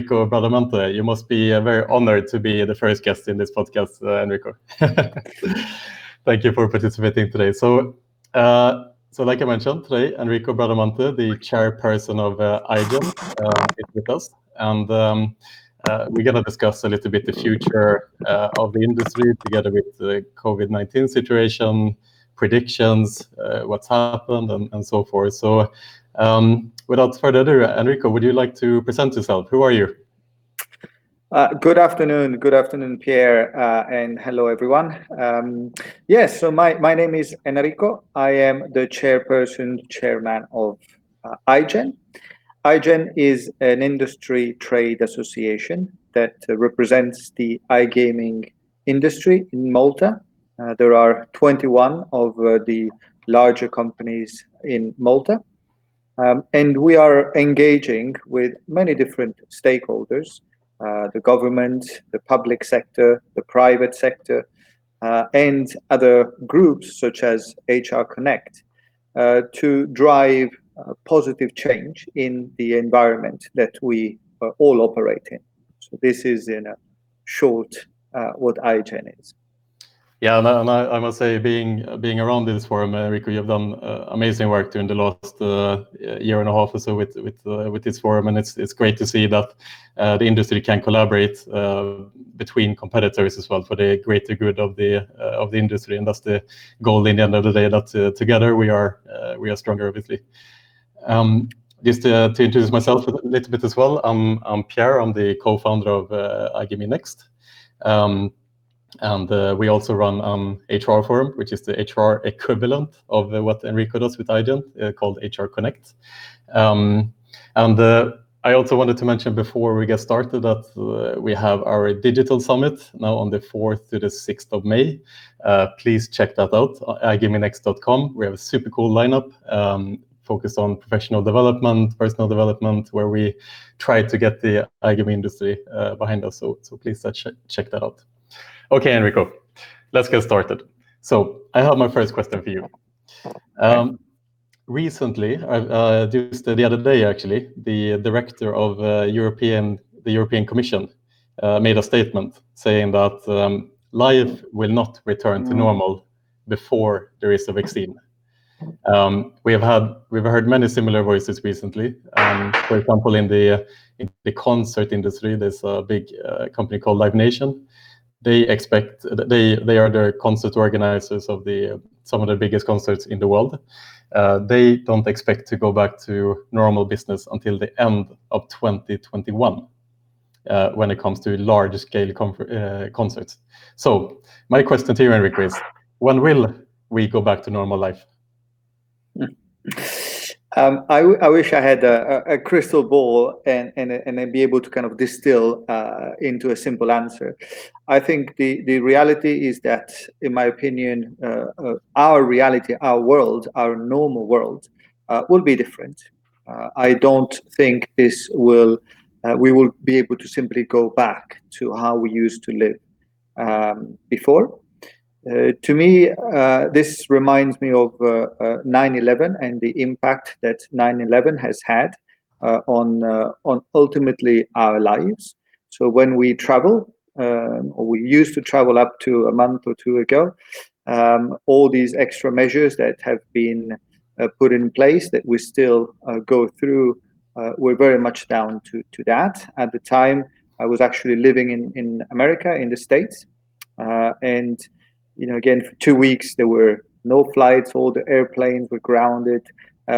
Enrico Bradamante. You must be very honored to be the first guest in this podcast, Enrico. Thank you for participating today. So like I mentioned, today, Enrico Bradamante, the chairperson of iGEN, is with us. And we're going to discuss a little bit the future of the industry together with the COVID-19 situation, predictions, what's happened, and so forth. So without further ado, Enrico, would you like to present yourself? Who are you? Good afternoon, Pierre, and hello, everyone. Yes, so my name is Enrico. I am the chairman of iGEN. iGEN is an industry trade association that represents the iGaming industry in Malta. There are 21 of the larger companies in Malta. And we are engaging with many different stakeholders, the government, the public sector, the private sector, and other groups such as HR Connect to drive positive change in the environment that we all operate in. So this is in a short what iGEN is. Yeah, and I must say, being around this forum, Enrico, you've done amazing work during the last year and a half or so with this forum, and it's great to see that the industry can collaborate between competitors as well for the greater good of the industry, and that's the goal in the end of the day. That together we are stronger, obviously. Just to introduce myself a little bit as well, I'm Pierre. I'm the co-founder of iGaming Next. And we also run an HR forum, which is the HR equivalent of what Enrico does with iGEN, called HR Connect. And I also wanted to mention before we get started that we have our digital summit now on the 4th to the 6th of May. Please check that out, iGamingnext.com. We have a super cool lineup focused on professional development, personal development, where we try to get the iGaming industry behind us. So please check that out. Okay, Enrico, let's get started. So I have my first question for you. Recently, just the other day, actually, the director of the European Commission made a statement saying that life will not return to normal before there is a vaccine. We've heard many similar voices recently. For example, in the concert industry, there's a big company called Live Nation. They are the concert organizers of some of the biggest concerts in the world. They don't expect to go back to normal business until the end of 2021 when it comes to large-scale concerts. So my question to you, Enrico, is when will we go back to normal life? I wish I had a crystal ball and I'd be able to kind of distill into a simple answer. I think the reality is that, in my opinion, our reality, our world, our normal world, will be different. I don't think we will be able to simply go back to how we used to live before. To me, this reminds me of 9/11 and the impact that 9/11 has had on ultimately our lives. So when we travel, or we used to travel up to a month or two ago, all these extra measures that have been put in place that we still go through, we're very much down to that. At the time, I was actually living in America, in the States, and again, for 2 weeks, there were no flights, all the airplanes were grounded.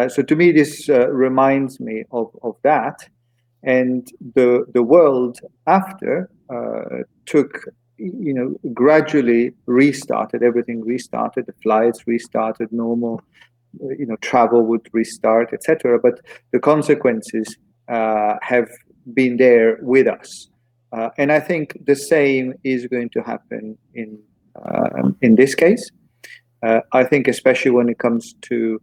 So to me, this reminds me of that. And the world after took, gradually restarted, everything restarted, the flights restarted, normal, travel would restart, etc. But the consequences have been there with us. And I think the same is going to happen in this case. I think especially when it comes to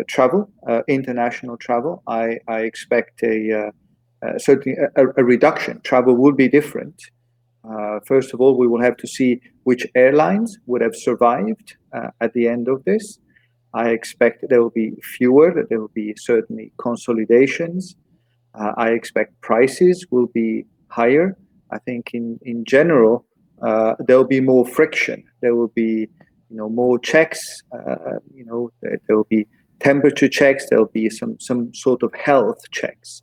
travel, international travel, I expect certainly a reduction. Travel will be different. First of all, we will have to see which airlines would have survived at the end of this. I expect there will be fewer, that there will be certainly consolidations. I expect prices will be higher. I think in general, there will be more friction. There will be, more checks. There will be temperature checks. There will be some sort of health checks.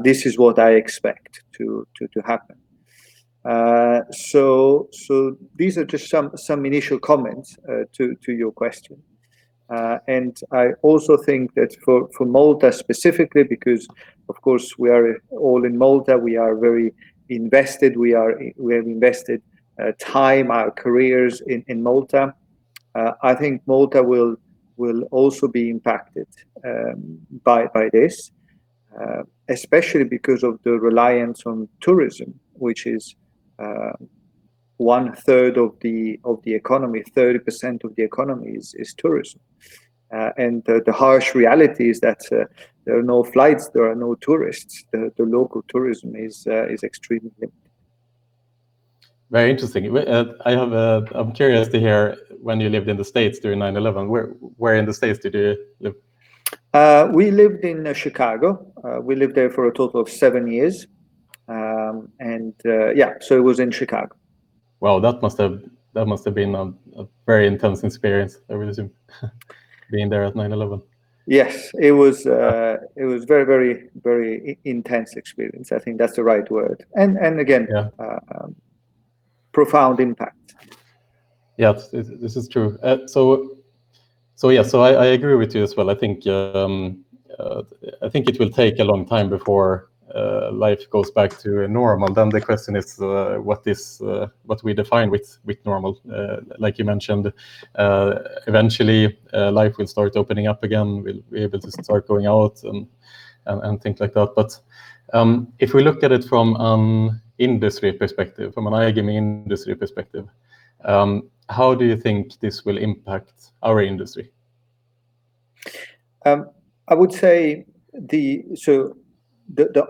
This is what I expect to happen. So these are just some initial comments to your question. And I also think that for Malta specifically, because of course we are all in Malta, we are very invested. We have invested time, our careers in Malta. I think Malta will also be impacted by this, especially because of the reliance on tourism, which is 1/3 of the economy. 30% of the economy is tourism. And the harsh reality is that there are no flights, there are no tourists. The local tourism is extremely limited. Very interesting. I'm curious to hear when you lived in the States during 9/11. Where in the States did you live? We lived in Chicago. We lived there for a total of 7 years, so it was in Chicago. Wow, that must have been a very intense experience, I would assume, being there at 9/11. Yes, it was very, very, very intense experience. I think that's the right word. And again, profound impact. Yeah, this is true. I agree with you as well. I think it will take a long time before life goes back to normal. Then the question is what we define with normal. Like you mentioned, eventually life will start opening up again. We'll be able to start going out and things like that. But if we look at it from an industry perspective, from an iGaming industry perspective, how do you think this will impact our industry? I would say the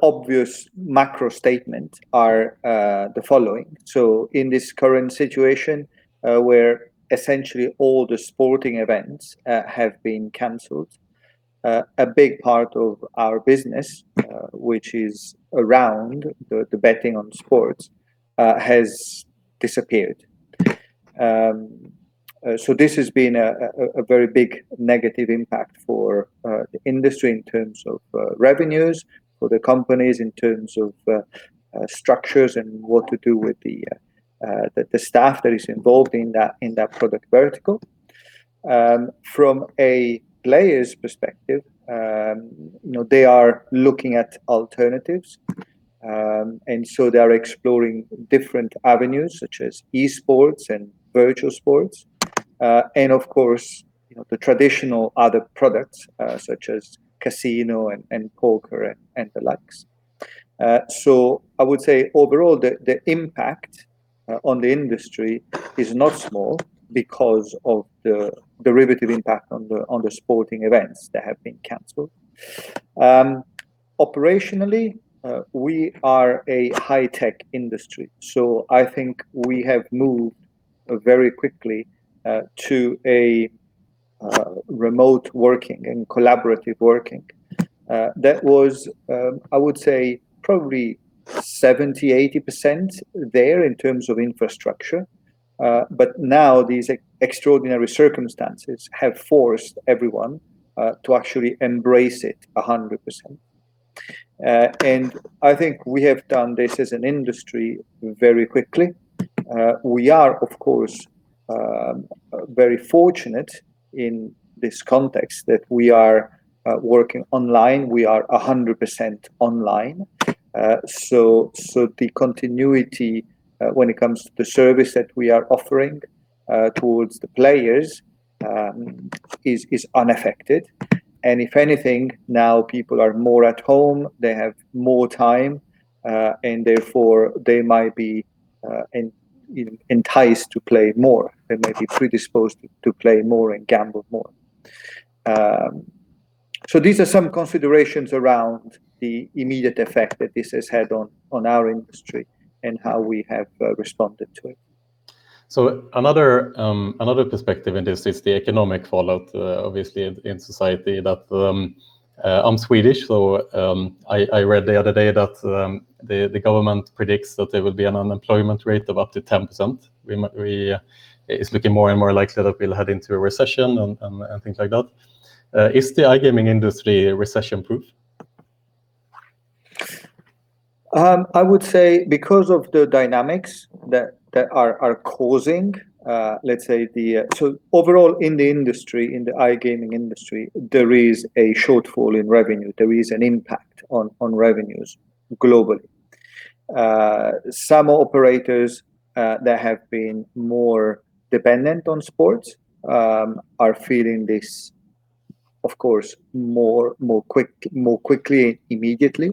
obvious macro statement are the following. So in this current situation where essentially all the sporting events have been cancelled, a big part of our business, which is around the betting on sports, has disappeared. So this has been a very big negative impact for the industry in terms of revenues, for the companies in terms of structures and what to do with the staff that is involved in that product vertical. From a player's perspective, they are looking at alternatives. And so they are exploring different avenues such as eSports and virtual sports. And of course, the traditional other products such as casino and poker and the likes. So I would say overall the impact on the industry is not small because of the derivative impact on the sporting events that have been cancelled. Operationally, we are a high-tech industry, so I think we have moved very quickly to a remote working and collaborative working. That was, I would say, probably 70-80% there in terms of infrastructure. But now these extraordinary circumstances have forced everyone to actually embrace it 100%. And I think we have done this as an industry very quickly. We are, of course, very fortunate in this context that we are working online. We are 100% online. So the continuity when it comes to the service that we are offering towards the players is unaffected. And if anything, now people are more at home, they have more time, and therefore they might be enticed to play more. They may be predisposed to play more and gamble more. So these are some considerations around the immediate effect that this has had on our industry and how we have responded to it. So another perspective in this is the economic fallout, obviously in society, that I'm Swedish, so I read the other day that the government predicts that there will be an unemployment rate of up to 10%. It's looking more and more likely that we'll head into a recession and things like that. Is the iGaming industry recession-proof? I would say because of the dynamics that are causing, let's say so overall in the industry, in the iGaming industry, there is a shortfall in revenue. There is an impact on revenues globally. Some operators that have been more dependent on sports are feeling this, of course, more quickly, immediately.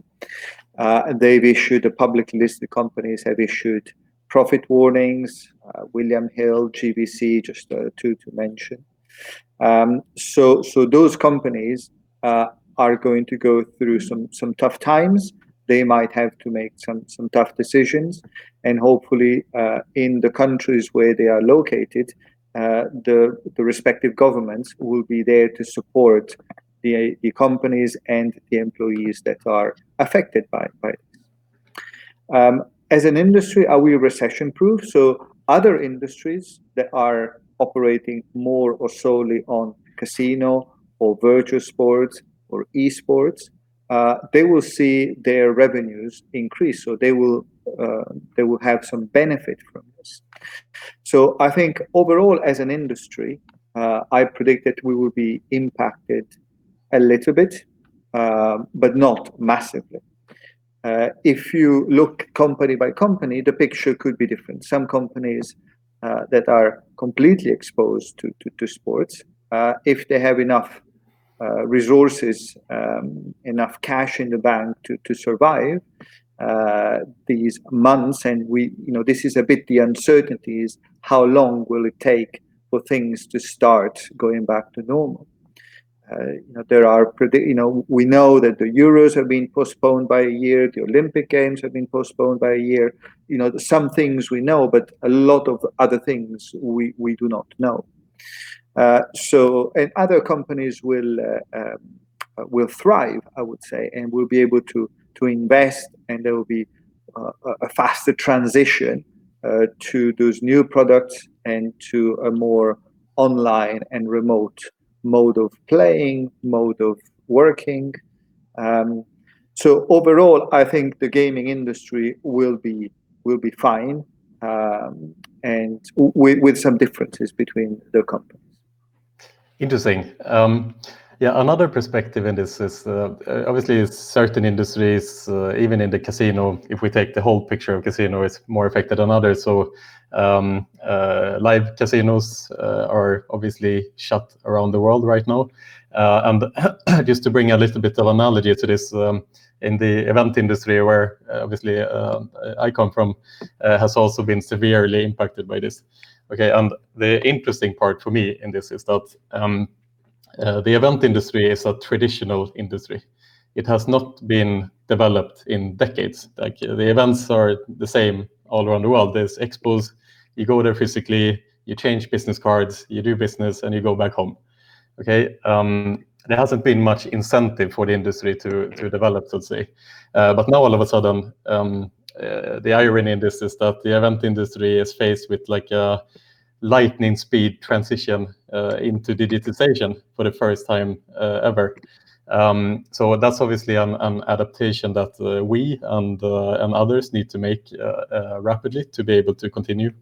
They've issued, the publicly listed companies have issued profit warnings, William Hill, GVC, just two to mention. So those companies are going to go through some tough times. They might have to make some tough decisions, and hopefully in the countries where they are located, the respective governments will be there to support the companies and the employees that are affected by this. As an industry, are we recession-proof? So other industries that are operating more or solely on casino or virtual sports or eSports, they will see their revenues increase. So they will have some benefit from this. So I think overall, as an industry, I predict that we will be impacted a little bit, but not massively. If you look company by company, the picture could be different. Some companies that are completely exposed to sports, if they have enough resources, enough cash in the bank to survive these months, and this is a bit the uncertainty, is how long will it take for things to start going back to normal. We know that the Euros have been postponed by a year, the Olympic Games have been postponed by a year. Some things we know, but a lot of other things we do not know. And other companies will thrive, I would say, and will be able to invest, and there will be a faster transition to those new products and to a more online and remote mode of playing, mode of working. So overall, I think the gaming industry will be fine, and with some differences between the companies. Interesting. Yeah, another perspective in this is obviously certain industries, even in the casino, if we take the whole picture of casino, is more affected than others. So live casinos are obviously shut around the world right now. And just to bring a little bit of analogy to this, in the event industry, where obviously I come from, has also been severely impacted by this. Okay, and the interesting part for me in this is that the event industry is a traditional industry. It has not been developed in decades. Like the events are the same all around the world. There's expos, you go there physically, you change business cards, you do business, and you go back home. Okay, there hasn't been much incentive for the industry to develop, so to say. But now all of a sudden, the irony in this is that the event industry is faced with like a lightning speed transition into digitization for the first time ever. So that's obviously an adaptation that we and others need to make rapidly to be able to continue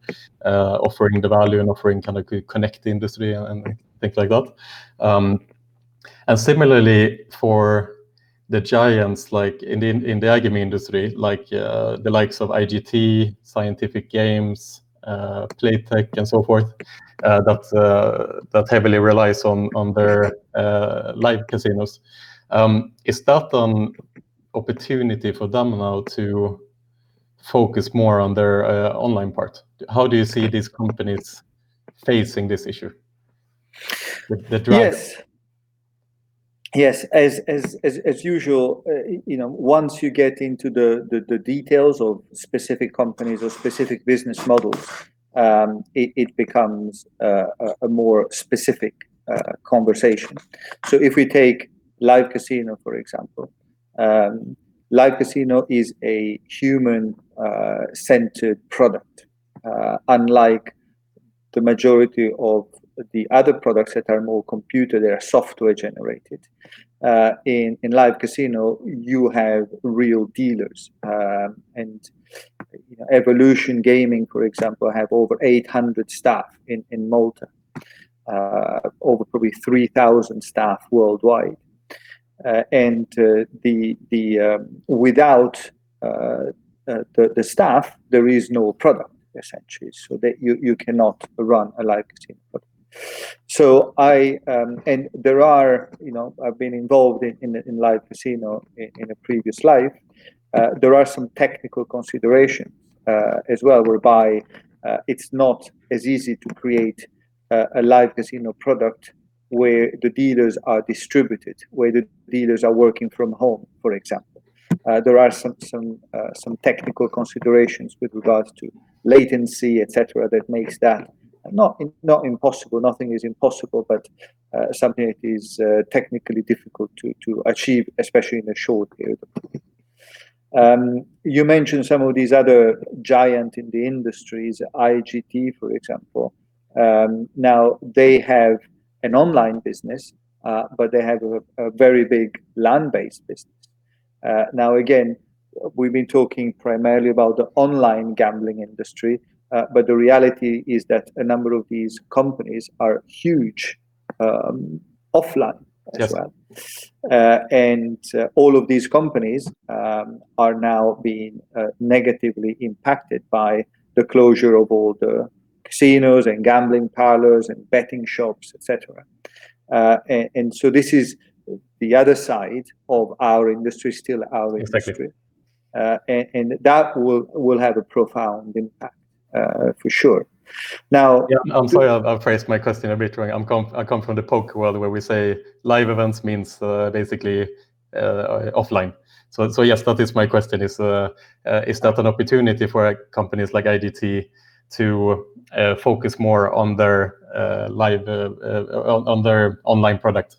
offering the value and offering kind of connect the industry and things like that. And similarly for the giants, like in the iGaming industry, like the likes of IGT, Scientific Games, Playtech, and so forth, that heavily relies on their live casinos. Is that an opportunity for them now to focus more on their online part? How do you see these companies facing this issue? The drag? Yes, as usual, once you get into the details of specific companies or specific business models, it becomes a more specific conversation. So if we take live casino, for example. Live casino is a human-centered product, unlike the majority of the other products that are more computer, they are software generated. In live casino, you have real dealers, and Evolution Gaming, for example, have over 800 staff in Malta, over probably 3,000 staff worldwide, and without the staff, there is no product, essentially. So that you cannot run a live casino product. So and there are, I've been involved in live casino in a previous life. There are some technical considerations as well, whereby it's not as easy to create a live casino product where the dealers are distributed, where the dealers are working from home, for example. There are some technical considerations with regards to latency, etc., that makes that not impossible. Nothing is impossible, but something that is technically difficult to achieve, especially in a short period of time. You mentioned some of these other giants in the industries, IGT, for example. Now they have an online business, but they have a very big land-based business. Now, again, we've been talking primarily about the online gambling industry, but the reality is that a number of these companies are huge offline as well. And all of these companies are now being negatively impacted by the closure of all the casinos and gambling parlors and betting shops, etc. And so this is the other side of our industry, still our industry. And that will have a profound impact for sure. Now, I'm sorry, I've phrased my question a bit wrong. I come from the poker world, where we say live events means basically offline. So yes, that is my question: is that an opportunity for companies like IGT to focus more on their on their online product?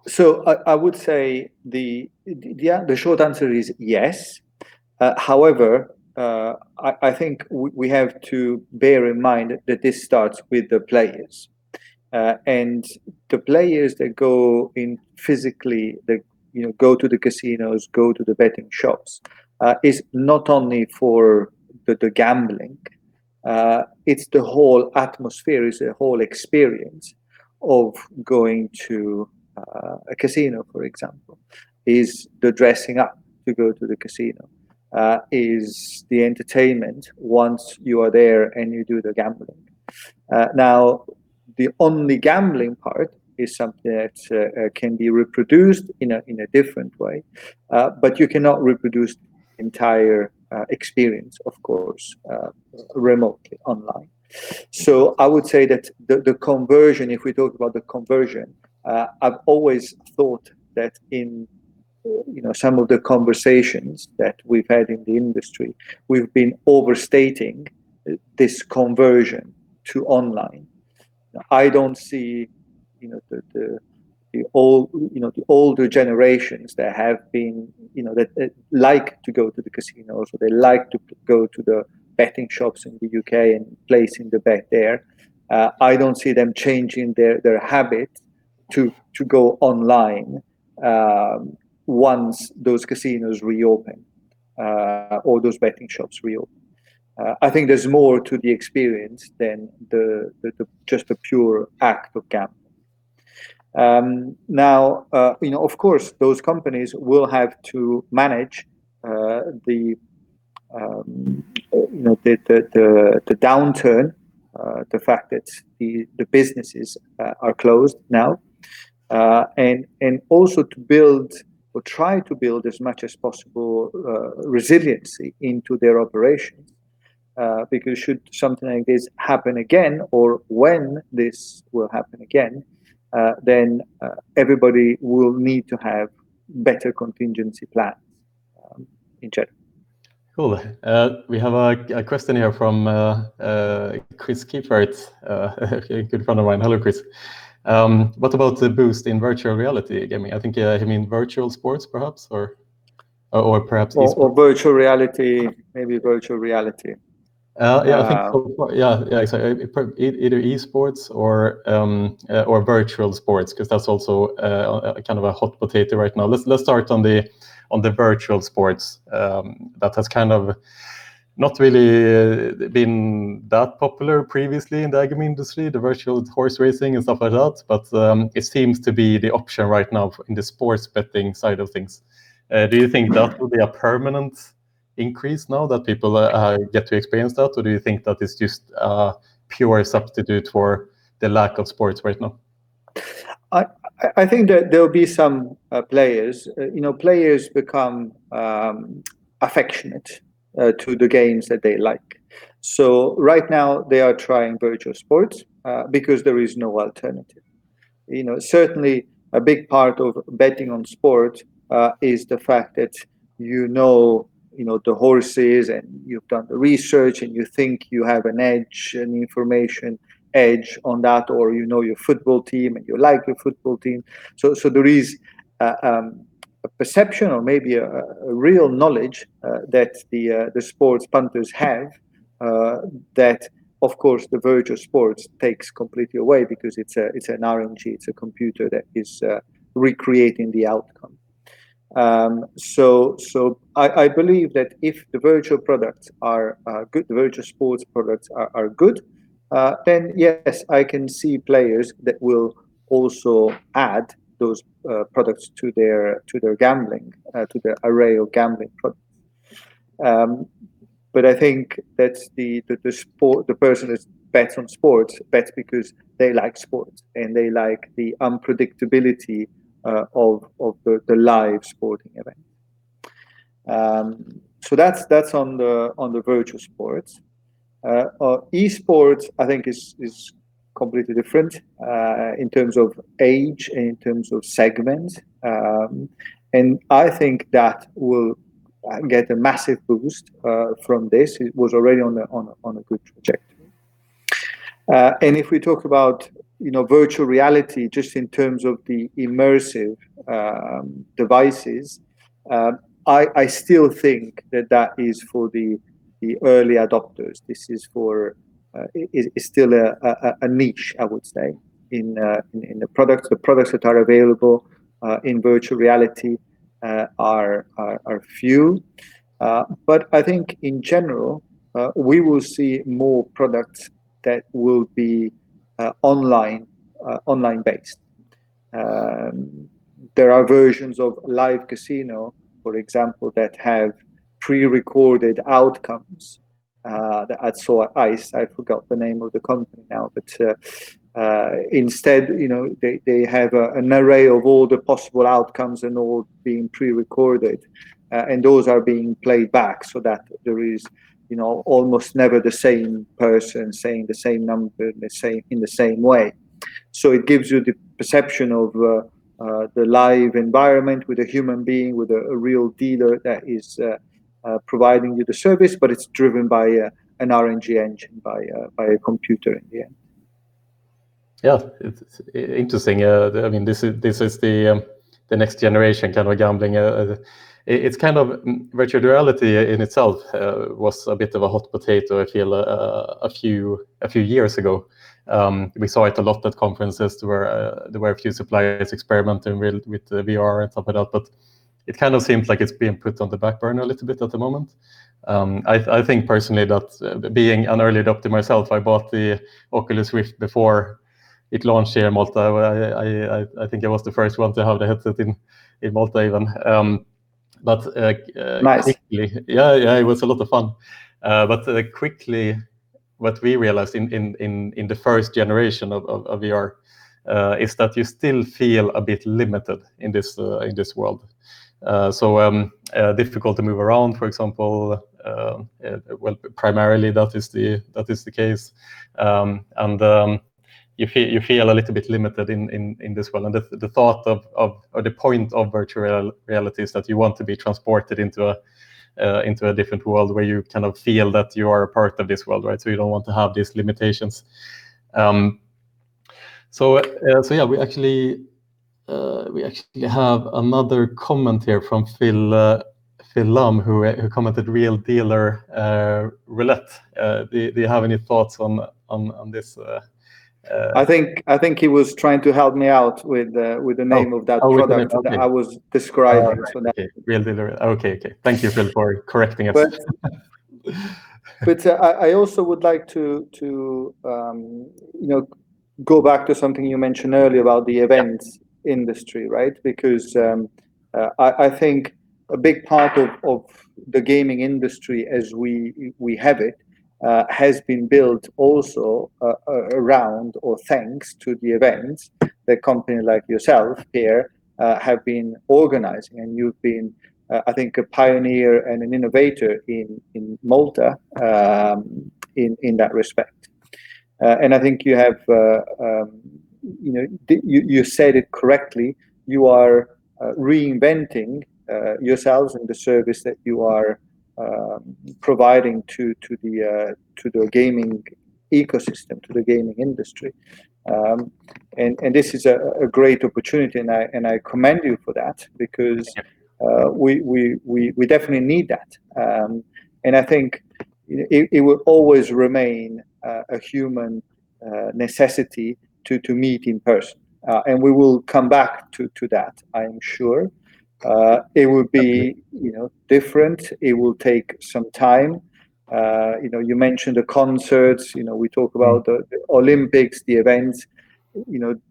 So I would say the short answer is yes. However, I think we have to bear in mind that this starts with the players, and the players that go in physically, that go to the casinos, go to the betting shops, is not only for the gambling. It's the whole atmosphere, is the whole experience of going to a casino, for example, is the dressing up to go to the casino, is the entertainment once you are there and you do the gambling. Now, the only gambling part is something that can be reproduced in a different way, but you cannot reproduce the entire experience, of course, remotely online. So I would say that the conversion, if we talk about the conversion, I've always thought that in some of the conversations that we've had in the industry, we've been overstating this conversion to online. I don't see the older generations that have been that like to go to the casinos, or they like to go to the betting shops in the UK and placing the bet there. I don't see them changing their habit to go online once those casinos reopen or those betting shops reopen. I think there's more to the experience than the just a pure act of gambling. Now, of course, those companies will have to manage the downturn, the fact that the businesses are closed now, and also to build or try to build as much as possible resiliency into their operations, because should something like this happen again, or when this will happen again, then everybody will need to have better contingency plans in general. Cool. We have a question here from Chris Kiefert, a good friend of mine. Hello, Chris. What about the boost in virtual reality gaming? I think you mean virtual sports, perhaps, or perhaps esports? Or virtual reality, maybe virtual reality. Yeah, I think so far, yeah, exactly. Either esports or virtual sports, because that's also kind of a hot potato right now. Let's start on the virtual sports. That has kind of not really been that popular previously in the iGaming industry, the virtual horse racing and stuff like that. But it seems to be the option right now in the sports betting side of things. Do you think that will be a permanent increase now that people get to experience that, or do you think that it's just a pure substitute for the lack of sports right now? I think that there will be some players. Players become affectionate to the games that they like. So right now they are trying virtual sports because there is no alternative. Certainly a big part of betting on sport is the fact that the horses, and you've done the research, and you think you have an edge, an information edge on that, or your football team and you like your football team. So there is a perception, or maybe a real knowledge that the sports punters have, that of course the virtual sports takes completely away, because it's an RNG, it's a computer that is recreating the outcome. So I believe that if the virtual products are good, the virtual sports products are good, then yes, I can see players that will also add those products to their gambling, to the array of gambling products. But I think that the person that bets on sports bets because they like sports and they like the unpredictability of the live sporting event. So that's on the virtual sports. Esports, I think, is completely different in terms of age and in terms of segment, and I think that will get a massive boost from this. It was already on a good trajectory. And if we talk about virtual reality, just in terms of the immersive devices, I still think that is for the early adopters. This is for is still a niche, I would say, in the products. The products that are available in virtual reality are few, but I think in general we will see more products that will be online based. There are versions of live casino, for example, that have pre-recorded outcomes. That I saw at ICE. I forgot the name of the company now, but instead, they have an array of all the possible outcomes and all being pre-recorded, and those are being played back, so that there is, almost never the same person saying the same number in the same way. So it gives you the perception of the live environment with a human being, with a real dealer that is providing you the service, but it's driven by an RNG engine, by a computer in the end. Yeah, it's interesting. I mean, this is the next generation kind of gambling. It's kind of virtual reality in itself was a bit of a hot potato, I feel, a few years ago. We saw it a lot at conferences. There were a few suppliers experimenting with VR and stuff like that, but it kind of seems like it's being put on the back burner a little bit at the moment. I think personally that being an early adopter myself, I bought the Oculus Rift before it launched here in Malta. I think I was the first one to have the headset in Malta even. But nice. Quickly, yeah, it was a lot of fun. But quickly, what we realized in the first generation of VR is that you still feel a bit limited in this world. So difficult to move around, for example. Well, primarily that is the case, and you feel a little bit limited in this world. And the thought of or the point of virtual reality is that you want to be transported into a different world where you kind of feel that you are a part of this world, right? So you don't want to have these limitations. So yeah, we actually have another comment here from Phil Lum, who commented real dealer roulette. Do you have any thoughts on this? I think he was trying to help me out with the name of that product that I was describing. So that, okay, real dealer. Okay. Thank you, Phil, for correcting us. But I also would like to go back to something you mentioned earlier about the events industry, right? Because I think a big part of the gaming industry as we have it has been built also around or thanks to the events that companies like yourself, Pierre, have been organizing, and you've been I think a pioneer and an innovator in Malta in that respect. And I think you have, you said it correctly. You are reinventing yourselves and the service that you are providing to the gaming ecosystem, to the gaming industry. And this is a great opportunity, and I commend you for that, because we definitely need that. And I think it will always remain a human necessity to meet in person. And we will come back to that, I'm sure. It will be different. It will take some time. You mentioned the concerts. We talk about the Olympics, the events.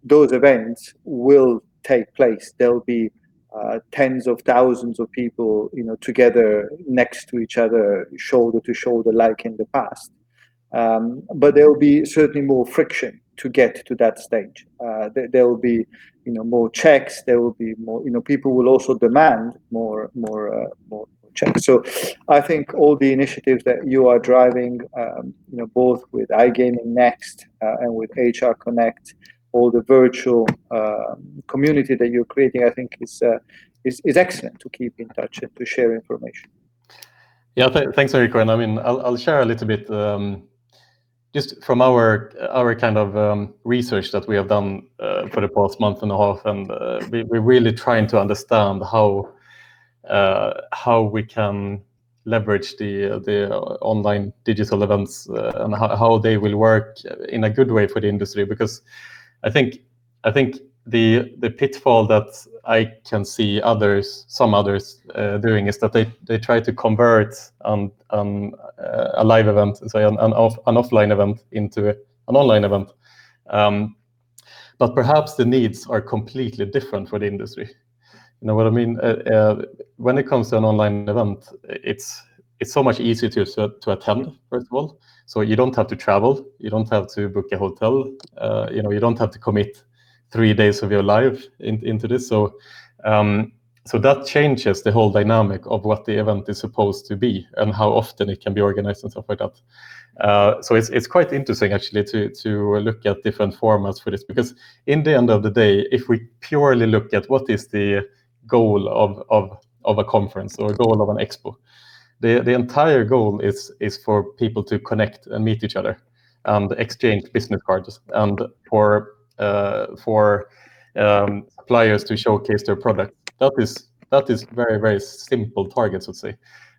Those events will take place. There'll be tens of thousands of people, together next to each other, shoulder to shoulder, like in the past. But there will be certainly more friction to get to that stage. There will be, more checks. There will be more. People will also demand more checks. So, I think all the initiatives that you are driving, both with iGaming Next and with HR Connect, all the virtual community that you're creating, I think is excellent to keep in touch and to share information. Yeah, thanks, Enrico. And I mean, I'll share a little bit just from our kind of research that we have done for the past month and a half, and we're really trying to understand how we can leverage the online digital events and how they will work in a good way for the industry. Because I think the pitfall that I can see some others doing is that they try to convert a live event, say an offline event, into an online event, but perhaps the needs are completely different for the industry. You know what I mean? When it comes to an online event, it's so much easier to attend, first of all. So you don't have to travel, you don't have to book a hotel, you don't have to commit 3 days of your life into this. So that changes the whole dynamic of what the event is supposed to be and how often it can be organized and stuff like that. So it's quite interesting actually to look at different formats for this, because in the end of the day, if we purely look at what is the goal of a conference or goal of an expo, the entire goal is for people to connect and meet each other and exchange business cards, and for suppliers to showcase their product. That is very, very simple targets, let's say,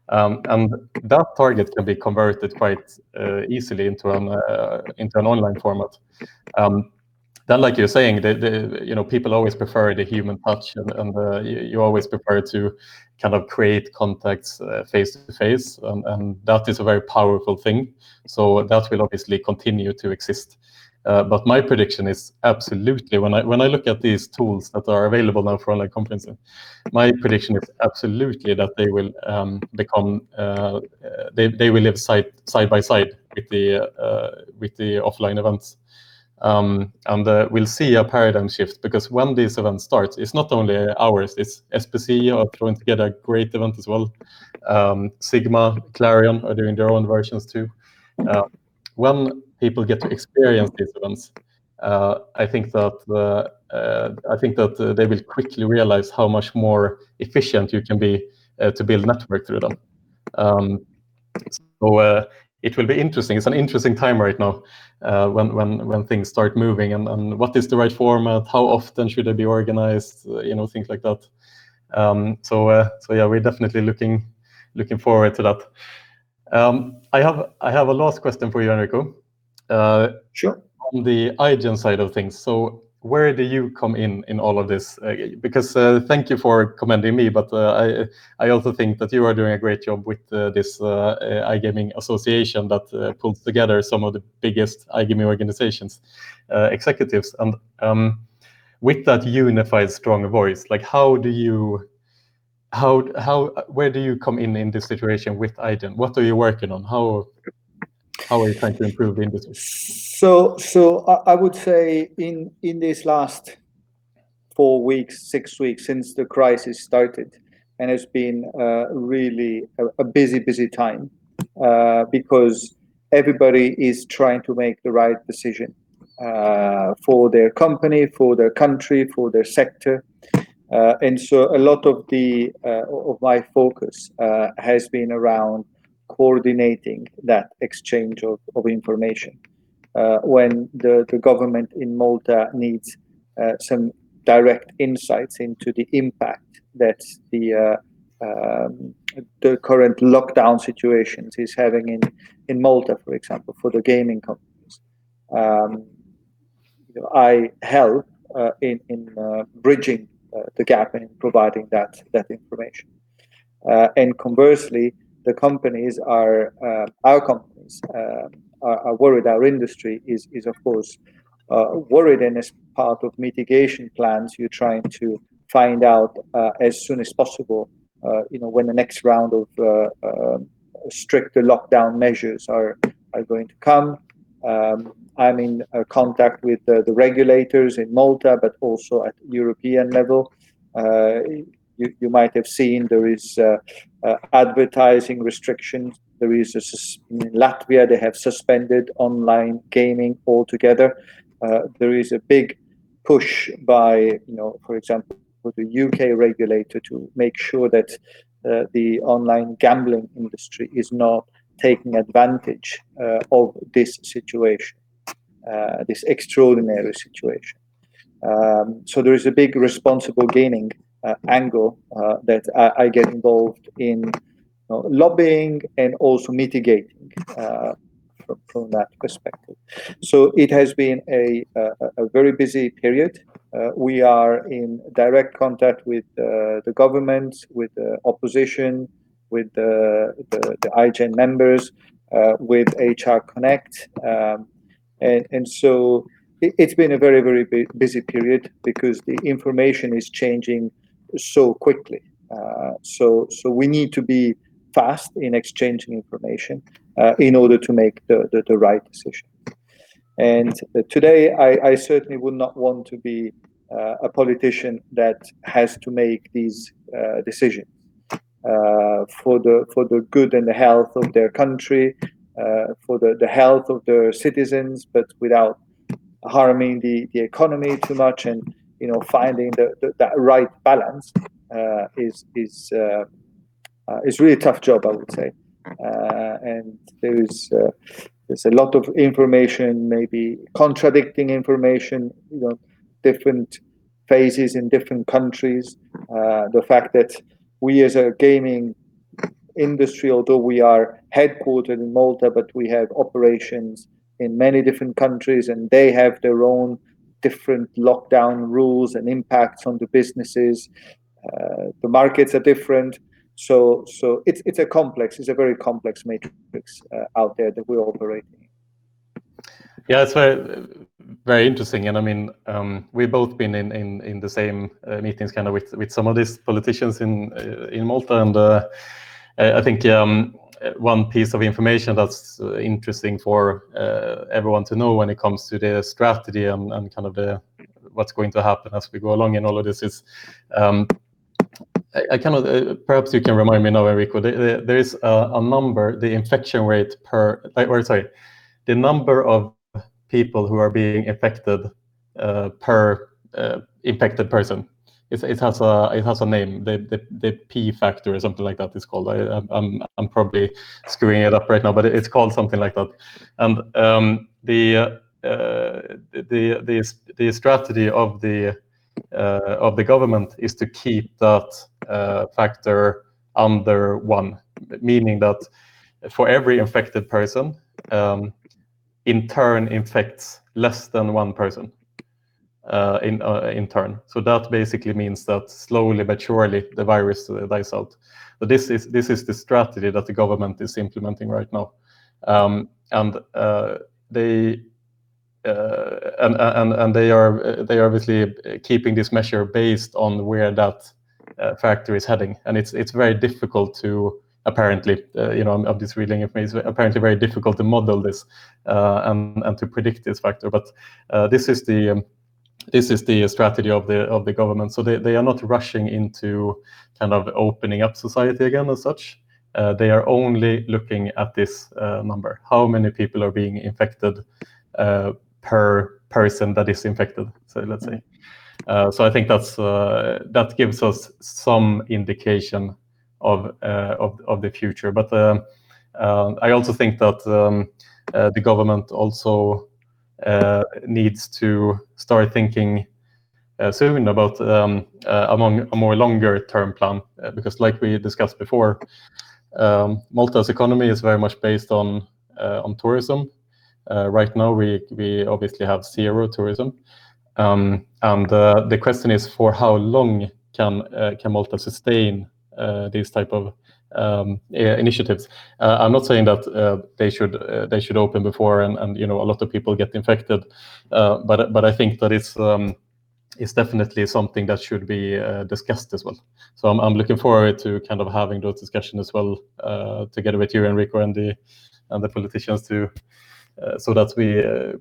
and that target can be converted quite easily into an online format. Then, like you're saying, people always prefer the human touch, and you always prefer to kind of create contacts face to face, and that is a very powerful thing. So that will obviously continue to exist. But my prediction is absolutely, when I look at these tools that are available now for online conferencing, my prediction is absolutely that they will become they will live side by side with the offline events. And we'll see a paradigm shift, because when these events start, it's not only ours, it's SPC are throwing together a great event as well. Sigma, Clarion are doing their own versions too. When people get to experience these events, I think that they will quickly realize how much more efficient you can be to build network through them. So it will be interesting. It's an interesting time right now when things start moving, and what is the right format? How often should they be organized? Things like that. So yeah, we're definitely looking forward to that. I have a last question for you, Enrico. Sure. On the iGEN side of things, so where do you come in all of this? Because thank you for commending me, but I also think that you are doing a great job with this iGaming association that pulls together some of the biggest iGaming organizations, executives, and with that unified, strong voice. Like, where do you come in this situation with iGEN? What are you working on? How are you trying to improve the industry? So I would say in these last 4 weeks, 6 weeks since the crisis started, and it's been really a busy time because everybody is trying to make the right decision for their company, for their country, for their sector. And so a lot of my focus has been around coordinating that exchange of information. When the government in Malta needs some direct insights into the impact that the current lockdown situations is having in Malta, for example, for the gaming companies. I help in bridging the gap and in providing that information. And conversely, the companies are our companies are worried. Our industry is of course worried, and as part of mitigation plans, you're trying to find out as soon as possible, when the next round of stricter lockdown measures are going to come. I'm in contact with the regulators in Malta, but also at European level. You might have seen there is advertising restrictions. There is in Latvia, they have suspended online gaming altogether. There is a big push by, for example, the UK regulator to make sure that the online gambling industry is not taking advantage of this situation, this extraordinary situation. So there is a big responsible gaming angle that I get involved in, lobbying and also mitigating from that perspective. So it has been a very busy period. We are in direct contact with the government, with the opposition, with the iGEN members, with HR Connect, and so it's been a very, very busy period because the information is changing so quickly. So we need to be fast in exchanging information in order to make the right decision. And today, I certainly would not want to be a politician that has to make these decisions for the good and the health of their country, for the health of their citizens, but without harming the economy too much. And finding that right balance is really a tough job, I would say. And there's a lot of information, maybe contradicting information, different phases in different countries. The fact that we as a gaming industry, although we are headquartered in Malta, but we have operations in many different countries, and they have their own different lockdown rules and impacts on the businesses. The markets are different. So it's a very complex matrix out there that we're operating in. Yeah, it's very, very interesting, and I mean, we've both been in the same meetings, kind of with some of these politicians in Malta, and I think one piece of information that's interesting for everyone to know when it comes to the strategy and kind of what's going to happen as we go along in all of this is. I cannot. Perhaps you can remind me now, Enrico. There is a number, the infection rate the number of people who are being infected per infected person. it has a name. The P factor or something like that is called. I'm probably screwing it up right now, but it's called something like that. And the strategy of the government is to keep that factor under 1, meaning that for every infected person, in turn infects less than 1 person. In turn, so that basically means that slowly but surely the virus dies out. So this is the strategy that the government is implementing right now, and they are obviously keeping this measure based on where that factor is heading, and it's very difficult to apparently, I'm just reading information. Apparently, very difficult to model this and to predict this factor, but this is the strategy of the government. So they are not rushing into kind of opening up society again as such. They are only looking at this number. How many people are being infected per person that is infected? So let's say. So I think that gives us some indication of the future. But I also think that the government also needs to start thinking soon about among a more longer-term plan, because like we discussed before, Malta's economy is very much based on tourism. Right now, we obviously have 0 tourism, and the question is, for how long can Malta sustain these type of initiatives? I'm not saying that they should open before and a lot of people get infected, but I think that it's definitely something that should be discussed as well. So I'm looking forward to kind of having those discussions as well, together with you, Enrico, and the politicians too, so that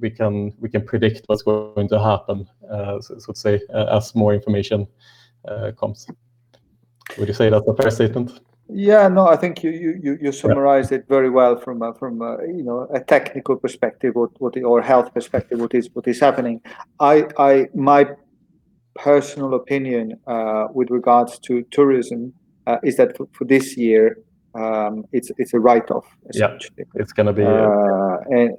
we can predict what's going to happen, so to say, as more information comes. Would you say that's a fair statement? Yeah, no, I think you summarized it very well from a technical perspective, or health perspective, what is happening. My personal opinion with regards to tourism is that for this year, it's a write-off essentially. Yeah, it's going to be and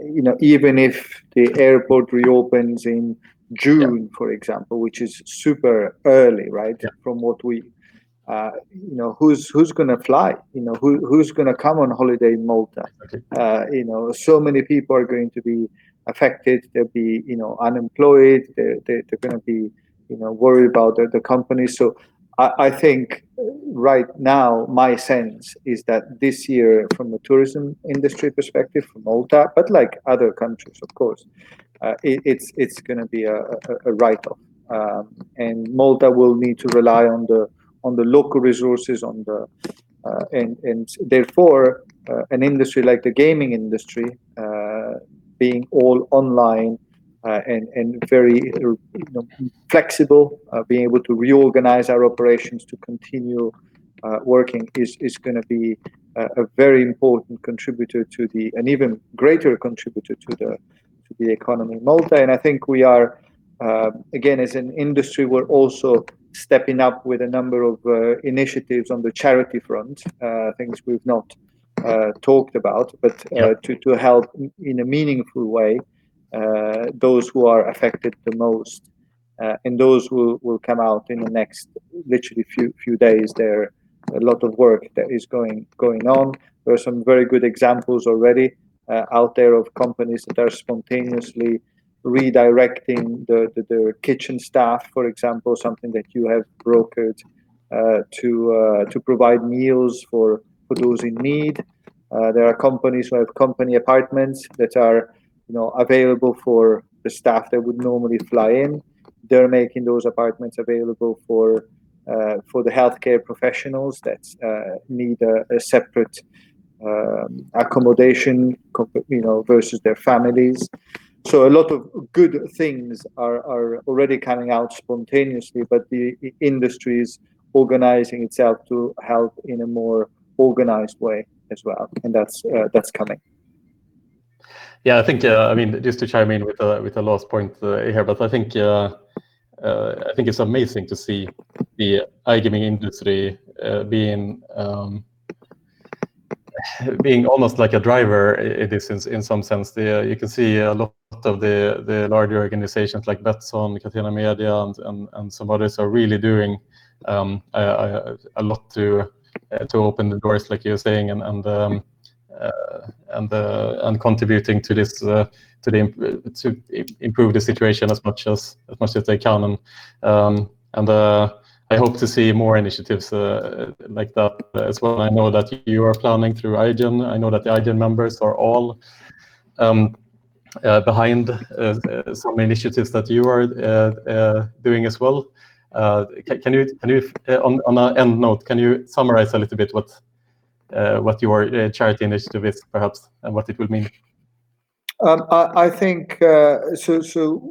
even if the airport reopens in June, for example, which is super early, right? Yeah. From what we who's going to fly? Who's going to come on holiday in Malta? Exactly. So many people are going to be affected. They'll be unemployed. They're going to be worried about the companies. So I think right now my sense is that this year, from the tourism industry perspective, for Malta, but like other countries, of course, it's going to be a write-off, and Malta will need to rely on the local resources, and therefore an industry like the gaming industry, being all online and very flexible, being able to reorganize our operations to continue working is going to be a very important contributor to an even greater contributor to the economy in Malta. And I think we are, again, as an industry, we're also stepping up with a number of initiatives on the charity front, things we've not talked about, but to help in a meaningful way those who are affected the most, and those will come out in the next literally few days. There are a lot of work that is going on. There are some very good examples already out there of companies that are spontaneously redirecting the kitchen staff, for example, something that you have brokered, to provide meals for those in need. There are companies who have company apartments that are available for the staff that would normally fly in. They're making those apartments available for the healthcare professionals that need a separate accommodation, versus their families. So a lot of good things are already coming out spontaneously, but the industry is organizing itself to help in a more organized way as well, and that's coming. Yeah, I think I mean, just to chime in with the last point here, but I think I think it's amazing to see the iGaming industry being almost like a driver. It is in some sense. You can see a lot of the larger organizations like Betsson, Catena Media, and some others are really doing a lot to open the doors, like you're saying, and contributing to this to improve the situation as much as they can, and I hope to see more initiatives like that as well. I know that you are planning through iGEN. I know that the iGEN members are all behind some initiatives that you are doing as well. Can you on an end note, can you summarize a little bit what your charity initiative is, perhaps, and what it will mean? I think so.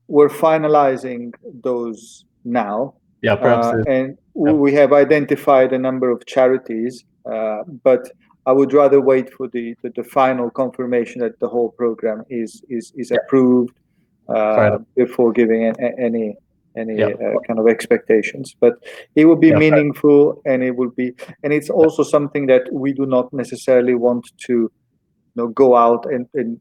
We're finalizing those now. Yeah, perhaps. And we have identified a number of charities, but I would rather wait for the final confirmation that the whole program is approved before giving any kind of expectations. But it will be meaningful, and it's also something that we do not necessarily want to go out and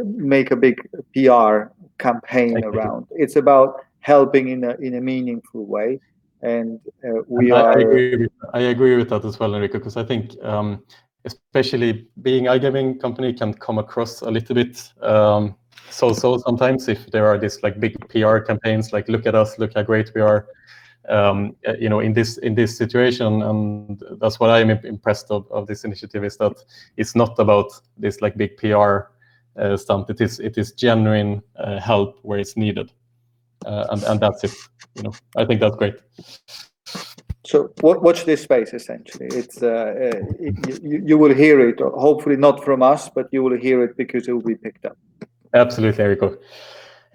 make a big PR campaign around. It's about helping in a meaningful way, and I agree with that as well, Enrico, because I think especially being iGaming company can come across a little bit so sometimes if there are these like big PR campaigns, like look at us, look how great we are, in this situation. And that's what I'm impressed of this initiative, is that it's not about this like big PR stunt. It is genuine help where it's needed, and that's it. I think that's great. So watch this space. Essentially, it's you will hear it. Hopefully not from us, but you will hear it because it will be picked up. Absolutely, Enrico.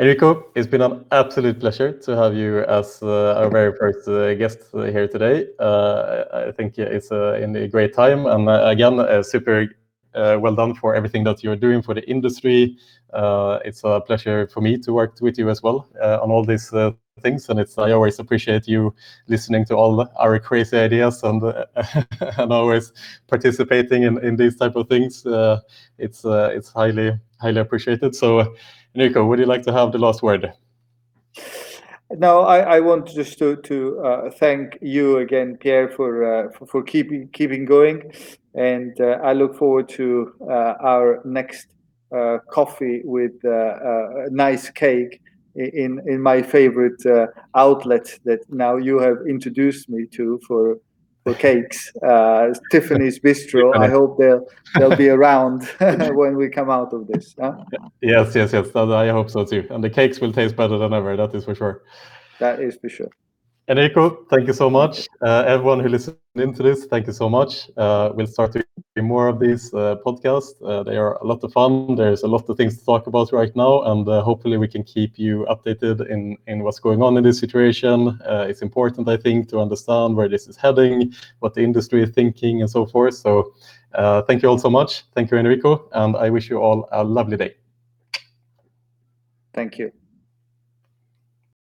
Enrico, it's been an absolute pleasure to have you as our very first guest here today. I think it's in a great time, and again, super well done for everything that you're doing for the industry. It's a pleasure for me to work with you as well on all these things, and I always appreciate you listening to all our crazy ideas and always participating in these type of things. It's highly appreciated. So, Enrico, would you like to have the last word? No, I want just to thank you again, Pierre, for keeping going, and I look forward to our next coffee with a nice cake in my favorite outlet that now you have introduced me to for cakes, Tiffany's Bistro. I hope they'll be around when we come out of this. Huh? Yes. I hope so too. And the cakes will taste better than ever. That is for sure. That is for sure. Enrico, thank you so much. Everyone who listened into this, thank you so much. We'll start to do more of these podcasts. They are a lot of fun. There's a lot of things to talk about right now, and hopefully we can keep you updated in what's going on in this situation. It's important, I think, to understand where this is heading, what the industry is thinking, and so forth. So thank you all so much. Thank you, Enrico, and I wish you all a lovely day. Thank you.